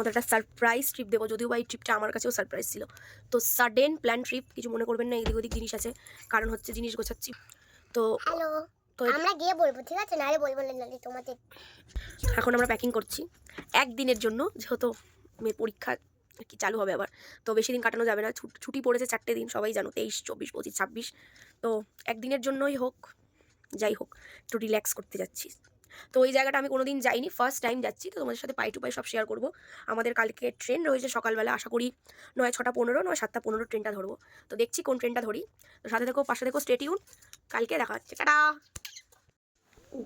তোমাদের একটা surprise trip দেবো, যদিও বা এই ট্রিপটা আমার কাছেও সারপ্রাইজ ছিল। তো সাডেন প্ল্যান ট্রিপ, কিছু মনে করবেন না, এদিক ওদিক জিনিস আছে, কারণ হচ্ছে জিনিস গোছাচ্ছি। তো হ্যালো, তো আমরা গিয়ে বলবো, ঠিক আছে? নারে বলবো না তোমাদের। এখন আমরা প্যাকিং করছি একদিনের জন্য, যেহেতু মেয়ের পরীক্ষা কি চালু হবে আবার, তো বেশি দিন কাটানো যাবে না। ছুটি পড়েছে 4টে দিন, সবাই জানো, 23, 24, 25, 26। তো একদিনের জন্যই হোক, যাই হোক, একটু রিল্যাক্স করতে যাচ্ছি। তো ওই জায়গাটা আমি কোনোদিন যাইনি, ফার্স্ট টাইম যাচ্ছি। তো তোমাদের সাথে পাই টু পাই সব শেয়ার করবো। আমাদের কালকে ট্রেন রয়েছে সকালবেলা, আশা করি 9:15, 7:15 ট্রেনটা ধরবো। তো দেখছি কোন ট্রেনটা ধরি। তো সাথে দেখো, পাশে দেখো, স্টে টিউন। কালকে দেখা হচ্ছে, টাটা।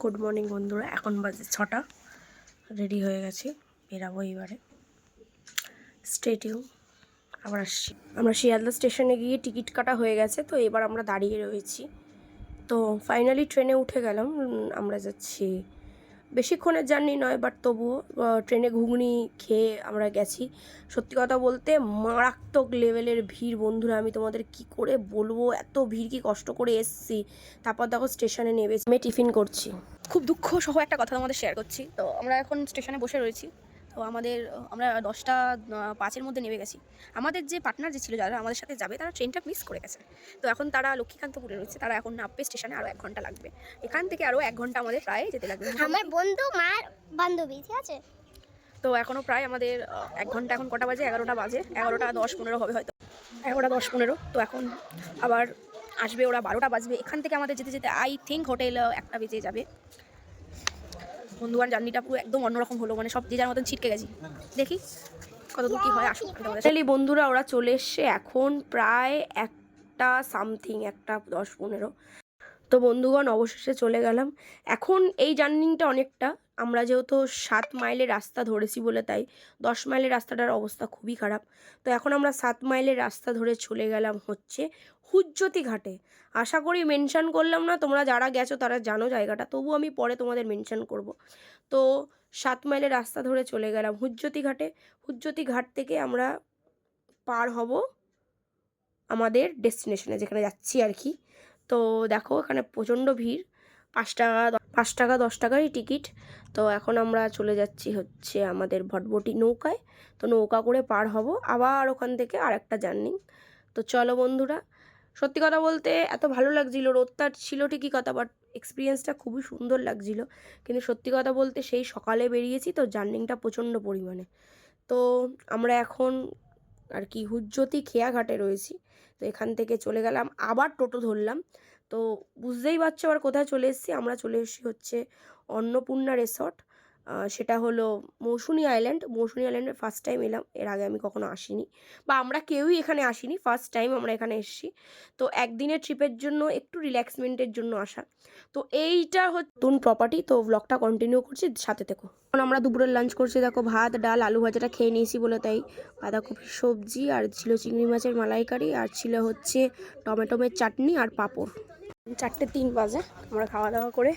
গুড মর্নিং বন্ধুরা, এখন বাজে 6টা, রেডি হয়ে গেছি, বেরাবো এবারে। স্টে টিউন, আবার আসছি। আমরা শিয়ালদা স্টেশনে গিয়ে টিকিট কাটা হয়ে গেছে, তো এবার আমরা দাঁড়িয়ে রয়েছি। তো ফাইনালি ট্রেনে উঠে গেলাম। আমরা যাচ্ছি, বেশিক্ষণের জার্নি নয়, বাট তবুও ট্রেনে ঘুগনি খেয়ে আমরা গেছি। সত্যি কথা বলতে মারাত্মক লেভেলের ভিড় বন্ধুরা, আমি তোমাদের কি করে বলবো, এত ভিড়, কি কষ্ট করে এসছি। তারপর দেখো স্টেশনে নেমেছি, আমি টিফিন করছি। খুব দুঃখ সহ একটা কথা তোমাদের শেয়ার করছি। তো আমরা এখন স্টেশনে বসে রয়েছি। তো আমরা 10:05 মধ্যে নেমে গেছি। আমাদের যে পার্টনার যে ছিল, যারা আমাদের সাথে যাবে, তারা ট্রেনটা মিস করে গেছে। তো এখন তারা লক্ষ্মীকান্তপুরে রয়েছে, তারা এখন নামবে স্টেশনে, আরও 1 ঘন্টা লাগবে। এখান থেকে আরও 1 ঘন্টা আমাদের প্রায় যেতে লাগবে। আমার বন্ধু মার বান্ধবী, ঠিক আছে? তো এখনও প্রায় আমাদের 1 ঘন্টা, এখন কটা বাজে? 11টা বাজে, 11:10-15 হবে হয়তো, 11:10-15। তো এখন আবার আসবে ওরা, 12টা বাজবে। এখান থেকে আমাদের যেতে যেতে আই থিঙ্ক হোটেল 1টা বেজে যাবে। বন্ধুবান জার্নিটা পুরো একদম অন্যরকম হলো, মানে সব যে যার মতন ছিটকে গেছি। দেখি কতদূর কি হয়, আসুক। বন্ধুরা ওরা চলে এসছে, এখন প্রায় 1টা সামথিং, 1:10-15। তো বন্ধুগণ অবশেষে চলে গেলাম। এখন এই জার্নিটা অনেকটা, আমরা যেহেতু 7 মাইলের রাস্তা ধরেছি বলে, তাই 10 মাইলের রাস্তাটার অবস্থা খুবই খারাপ। তো এখন আমরা 7 মাইলের রাস্তা ধরে চলে গেলাম হচ্ছে হুজ্জতি ঘাটে। আশা করি মেনশন করলাম না, তোমরা যারা গেছো তারা জানো জায়গাটা, তবু আমি পরে তোমাদের মেনশন করব। তো 7 মাইলের রাস্তা ধরে চলে গেলাম হুজ্জতি ঘাটে। হুজ্জতি ঘাট থেকে আমরা পার হব আমাদের ডেস্টিনেশনে, যেখানে যাচ্ছি আর কি। তো দেখো এখানে প্রচণ্ড ভিড়, 5 টাকা 10 টাকারই টিকিট। তো এখন আমরা চলে যাচ্ছি হচ্ছে আমাদের ভটভটি নৌকায়। তো নৌকা করে পার হব আবার ওখান থেকে আরেকটা জার্নি। তো চলো বন্ধুরা, সত্যি কথা বলতে এত ভালো লাগছিল, রোদটা ছিল ঠিকই কথা, বাট এক্সপিরিয়েন্সটা খুবই সুন্দর লাগছিল। কিন্তু সত্যি কথা বলতে সেই সকালে বেরিয়েছি, তো জার্নিটা প্রচণ্ড পরিমাণে। তো আমরা এখন আর কি হুজ্জতি খেয়াঘাটে রয়েছি। তো এখান থেকে চলে গেলাম, আবার টোটো ধরলাম। তো বুঝতেই পারছো আবার কোথায় চলে এসেছি। আমরা চলে এসেছি হচ্ছে অন্নপূর্ণা রিসর্ট, সেটা হলো মৌসুনি আইল্যান্ড। মৌসুনি আইল্যান্ডে ফার্স্ট টাইম এলাম, এর আগে আমি কখনো আসিনি, বা আমরা কেউই এখানে আসিনি, ফার্স্ট টাইম আমরা এখানে এসেছি। তো একদিনের ট্রিপের জন্য, একটু রিল্যাক্সমেন্টের জন্য আসা। তো এইটা হচ্ছে নতুন প্রপার্টি। তো ব্লগটা কন্টিনিউ করছি, সাথে থেকো। এখন আমরা দুপুরের লাঞ্চ করছি, দেখো ভাত ডাল আলু ভাজাটা খেয়ে নিয়েছি বলে, তাই বাঁধাকপির সবজি, আর ছিল চিংড়ি মাছের মালাইকারি, আর ছিল হচ্ছে টমেটোমের চাটনি আর পাঁপড়। 4:03 বাজে, আমরা খাওয়া দাওয়া করে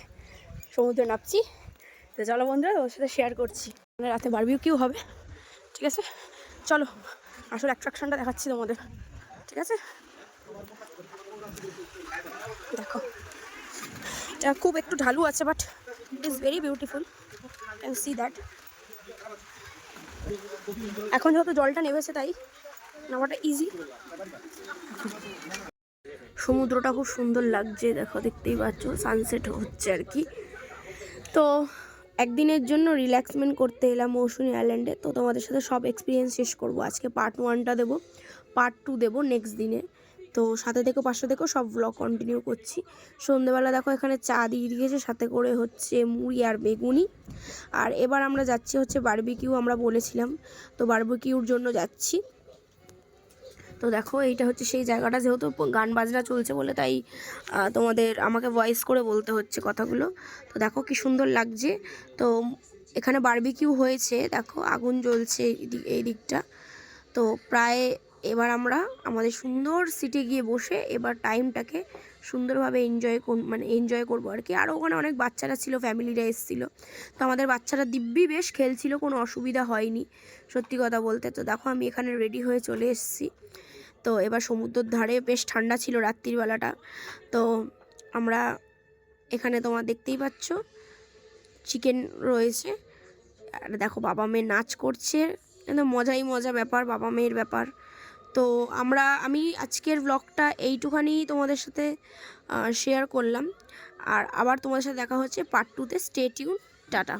সমুদ্রে নামছি। তো চলো বন্ধুরা, ওর সাথে শেয়ার করছি। রাতে বারবিকিউ হবে, ঠিক আছে? চলো, আসলে অ্যাট্রাকশনটা দেখাচ্ছি তোমাদের, ঠিক আছে? দেখো এটা খুব একটু ঢালু আছে, but it is very beautiful, can see that. এখন যেহেতু জলটা নেমেছে, তাই নামাটা ইজি। সমুদ্রটা খুব সুন্দর লাগছে, দেখো, দেখতেই পাচ্ছ, সানসেট হচ্ছে আর কি। তো একদিনের জন্য রিল্যাক্সমেন্ট করতে এলাম মৌসুনি আইল্যান্ডে। তো তোমাদের সাথে সব এক্সপিরিয়েন্স শেষ করবো আজকে। পার্ট 1টা দেবো, পার্ট 2 দেবো নেক্সট দিনে। তো সাথে দেখো, পাশে দেখো, সব ব্লগ কন্টিনিউ করছি। সন্ধ্যেবেলা দেখো এখানে চা দিয়ে দিয়েছে, সাথে করে হচ্ছে মুড়ি আর বেগুনি। আর এবার আমরা যাচ্ছি হচ্ছে বারবিকিউ, আমরা বলেছিলাম, তো বারবিকিউর জন্য যাচ্ছি। তো দেখো এইটা হচ্ছে সেই জায়গাটা, যেহেতু গান বাজনা চলছে বলে, তাই আমাকে ভয়েস করে বলতে হচ্ছে কথাগুলো। তো দেখো কি সুন্দর লাগছে। তো এখানে বারবিকিউ হয়েছে, দেখো আগুন জ্বলছে এই দিকটা। তো প্রায় এবার আমরা আমাদের সুন্দর সিটে গিয়ে বসে এবার টাইমটাকে সুন্দরভাবে এনজয় করবো আর কি। আরও ওখানে অনেক বাচ্চারা ছিল, ফ্যামিলিরা এসেছিলো। তো আমাদের বাচ্চারা দিব্যি বেশ খেলছিল, কোনো অসুবিধা হয়নি সত্যি কথা বলতে। তো দেখো আমি এখানে রেডি হয়ে চলে এসেছি। তো এবার সমুদ্রের ধারে বেশ ঠান্ডা ছিল রাত্রিবেলাটা। তো আমরা এখানে তোমার দেখতেই পাচ্ছ চিকেন রয়েছে, আর দেখো বাবা মেয়ে নাচ করছে, একদম মজাই মজা ব্যাপার, বাবা মেয়ের ব্যাপার। তো আমি আজকের ব্লগটা এইটুখানি তোমাদের সাথে শেয়ার করলাম। আর আবার তোমাদের সাথে দেখা হচ্ছে পার্ট 2-তে। Stay tune, tata.